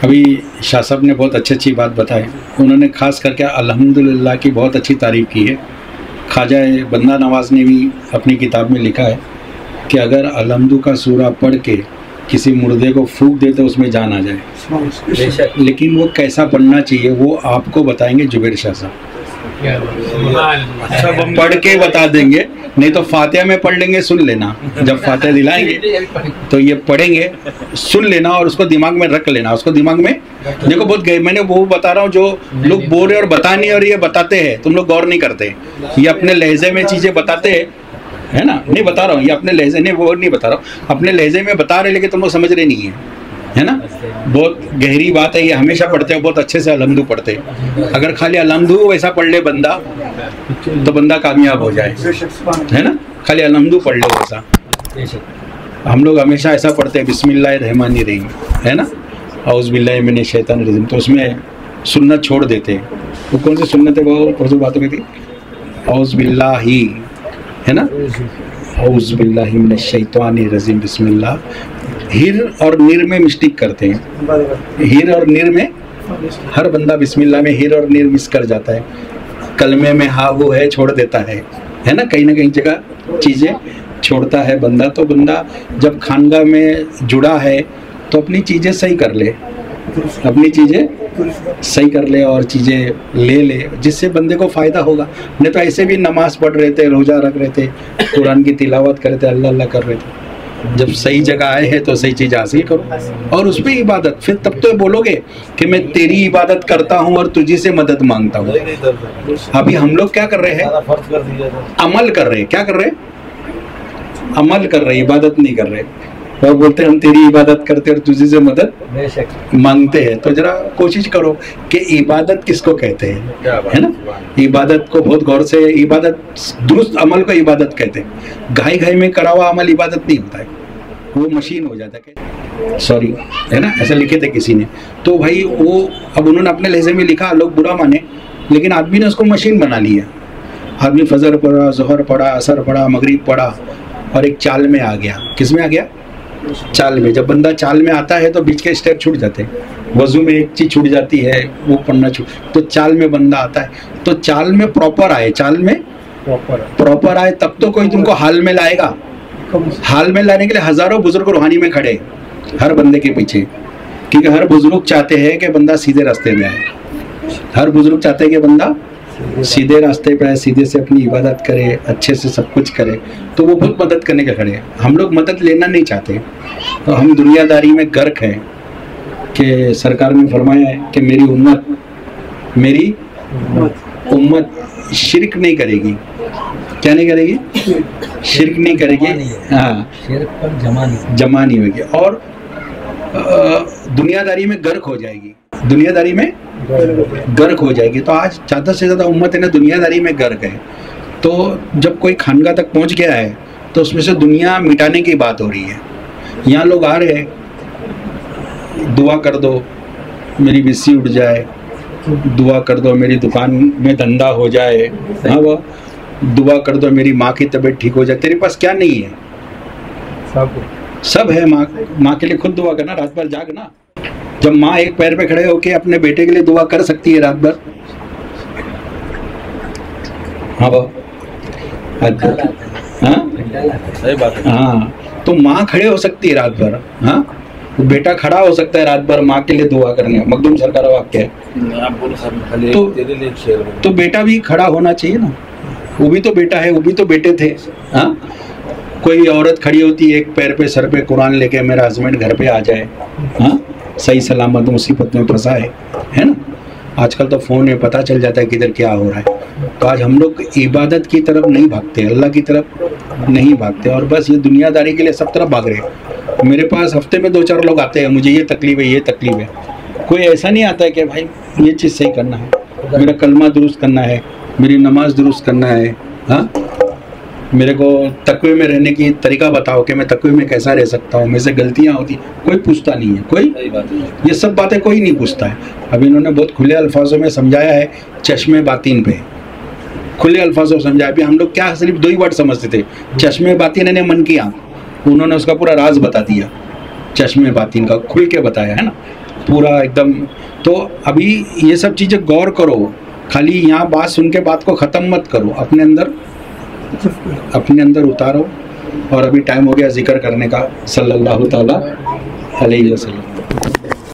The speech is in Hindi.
अभी शाह साहब ने बहुत अच्छी बात बताई। उन्होंने खास करके अल्हम्दुलिल्लाह की बहुत अच्छी तारीफ़ की है। ख्वाजा बंदा नवाज़ ने भी अपनी किताब में लिखा है कि अगर अलहम्दु का सूरा पढ़ के किसी मुर्दे को फूंक दे तो उसमें जान आ जाए। लेकिन वो कैसा पढ़ना चाहिए वो आपको बताएंगे जुबैर शाह साहब, पढ़ के बता देंगे। नहीं तो फातिहा में पढ़ लेंगे, सुन लेना। जब फातिहा दिलाएंगे तो ये पढ़ेंगे, सुन लेना और उसको दिमाग में रख लेना। उसको दिमाग में देखो, बहुत मैंने वो बता रहा हूँ, जो लोग बोल रहे और बता नहीं और ये बताते हैं, तुम लोग गौर नहीं करते। ये अपने लहजे में चीज़ें बताते हैं, है ना। नहीं बता रहा हूँ, ये अपने लहजे नहीं, वो नहीं बता रहा हूँ, अपने लहजे में बता रहे, लेकिन तुम लोग समझ रहे नहीं है ना। बहुत गहरी बात है ये। हमेशा पढ़ते हो, बहुत अच्छे से अलहम्दु पढ़ते हैं। अगर खाली अलहम्दु वैसा पढ़ ले बंदा तो बंदा कामयाब हो जाए, है ना। खाली अलहम्दु पढ़ ले वैसा। हम लोग हमेशा ऐसा पढ़ते हैं बिस्मिल्लाहिर्रहमानिर्रहीम, है ना, औज़ु बिल्लाहि मिनश शैतानिर रजीम। तो उसमें सुन्नत छोड़ देते हैं। वो कौन सी सुन्नत है, वो परसों बातों में थी, औज़ु बिल्लाहि, है ना, औज़ु बिल्लाहि मिनश शैतानिर रजीम, बिस्मिल्लाह। हिर और निर में मिस्टेक करते हैं। हिर और निर में हर बंदा बिस्मिल्लाह में हिर और निर मिस कर जाता है। कलमे में हा वो है छोड़ देता है ना, कहीं ना कहीं जगह चीज़ें छोड़ता है बंदा। तो बंदा जब खानगा में जुड़ा है तो अपनी चीज़ें सही कर ले, अपनी चीज़ें सही कर ले और चीज़ें ले ले, जिससे बंदे को फ़ायदा होगा। नहीं तो ऐसे भी नमाज़ पढ़ रहे थे, रोज़ा रख रहे थे, कुरान की तिलावत कर रहे थे, अल्लाह अल्लाह कर रहे थे। जब सही जगह आए हैं तो सही चीज़ हासिल करो और उस पर इबादत। फिर तब तो बोलोगे कि मैं तेरी इबादत करता हूँ और तुझी से मदद मांगता हूँ। अभी हम लोग क्या कर रहे हैं, अमल कर रहे हैं। क्या कर रहे हैं, अमल कर रहे हैं, इबादत नहीं कर रहे। और बोलते हैं हम तेरी इबादत करते और तुझी से मदद मांगते हैं। तो जरा कोशिश करो कि इबादत किसको कहते हैं, है ना। इबादत को बहुत गौर से, इबादत दुरुस्त अमल को इबादत कहते हैं। घाई घाई में करा हुआ अमल इबादत नहीं होता है, वो मशीन हो जाता है, सॉरी, है ना, ऐसा लिखे थे किसी ने। तो भाई वो अब उन्होंने अपने लहजे में लिखा, लोग बुरा माने, लेकिन आदमी ने उसको मशीन बना लिया। आदमी फजर पढ़ा, जोहर पढ़ा, असर पढ़ा, मगरिब पढ़ा और एक चाल में आ गया। किस में आ गया, चाल में। जब बंदा चाल में आता है तो बीच के स्टेप छूट जाते हैं। वजू में एक चीज़ छूट जाती है, वो पढ़ना छूट, तो चाल में बंदा आता है। तो चाल में प्रॉपर आए, चाल में प्रॉपर आए तब तो कोई तुमको हाल में लाएगा। हाल में लाने के लिए हज़ारों बुजुर्ग रूहानी में खड़े हर बंदे के पीछे, क्योंकि हर बुजुर्ग चाहते हैं कि बंदा सीधे रास्ते में आए। हर बुजुर्ग चाहते हैं कि बंदा सीधे रास्ते पे आए, सीधे से अपनी इबादत करे, अच्छे से सब कुछ करे। तो वो बहुत मदद करने के खड़े हैं। हम लोग मदद लेना नहीं चाहते, तो हम दुनियादारी में गर्क हैं। कि सरकार ने फरमाया है कि मेरी उम्मत शिरक नहीं करेगी। क्या नहीं करेगी, शिरक नहीं करेगी, हाँ, जमा नहीं होगी। और दुनियादारी में गर्क हो जाएगी, दुनियादारी में गर्क हो जाएगी। तो आज ज़्यादा से ज़्यादा उम्मत है ना दुनियादारी में गर्क है। तो जब कोई खानगा तक पहुंच गया है तो उसमें से दुनिया मिटाने की बात हो रही है। यहाँ लोग आ रहे हैं, दुआ कर दो मेरी बिस्सी उठ जाए, दुआ कर दो मेरी दुकान में धंधा हो जाए, हाँ वो दुआ कर दो मेरी माँ की तबीयत ठीक हो जाए। तेरे पास क्या नहीं है, सब है। माँ के लिए खुद दुआ करना, रात भर जागना। जब माँ एक पैर पे खड़े होके अपने बेटे के लिए दुआ कर सकती है रात भर, हाँ वो सही बात है। हाँ, तो माँ खड़े हो सकती है रात भर, हाँ, बेटा खड़ा हो सकता है रात भर माँ के लिए दुआ करने। मखदूम सरकार वाक्य है। तो बेटा भी खड़ा होना चाहिए ना, वो भी तो बेटा है, वो भी तो बेटे थे। हाँ, कोई औरत खड़ी होती है एक पैर पे, सर पे कुरान लेके, मेरा हस्बैंड घर पे आ जाए, हाँ, सही सलामत मुसीबत में फंसा है ना। आजकल तो फ़ोन में पता चल जाता है किधर क्या हो रहा है। तो आज हम लोग इबादत की तरफ नहीं भागते, अल्लाह की तरफ नहीं भागते, और बस ये दुनियादारी के लिए सब तरफ भाग रहे। मेरे पास हफ्ते में 2-4 लोग आते हैं, मुझे ये तकलीफ है, ये तकलीफ है। कोई ऐसा नहीं आता है कि भाई ये चीज़ सही करना है, मेरा कलमा दुरुस्त करना है, मेरी नमाज दुरुस्त करना है, हाँ, मेरे को तकवे में रहने की तरीका बताओ कि मैं तकवे में कैसा रह सकता हूँ, मेरे से गलतियाँ होती। कोई पूछता नहीं है, कोई ये सब बातें कोई नहीं पूछता है। अभी इन्होंने बहुत खुले अल्फाजों में समझाया है, चश्मे बातिन पे खुले अल्फाजों में समझाया। अभी हम लोग क्या सिर्फ 2 ही वर्ड समझते थे, चश्मे बातिन यानी मन की आँख। उन्होंने उसका पूरा राज बता दिया, चश्मे बातिन का खुल के बताया है ना। पूरा एकदम। तो अभी ये सब चीज़ें गौर करो, खाली यहाँ बात सुन के बात को ख़त्म मत करो, अपने अंदर उतारो। और अभी टाइम हो गया जिक्र करने का, सल्लल्लाहु ताला अलैहि वसल्लम।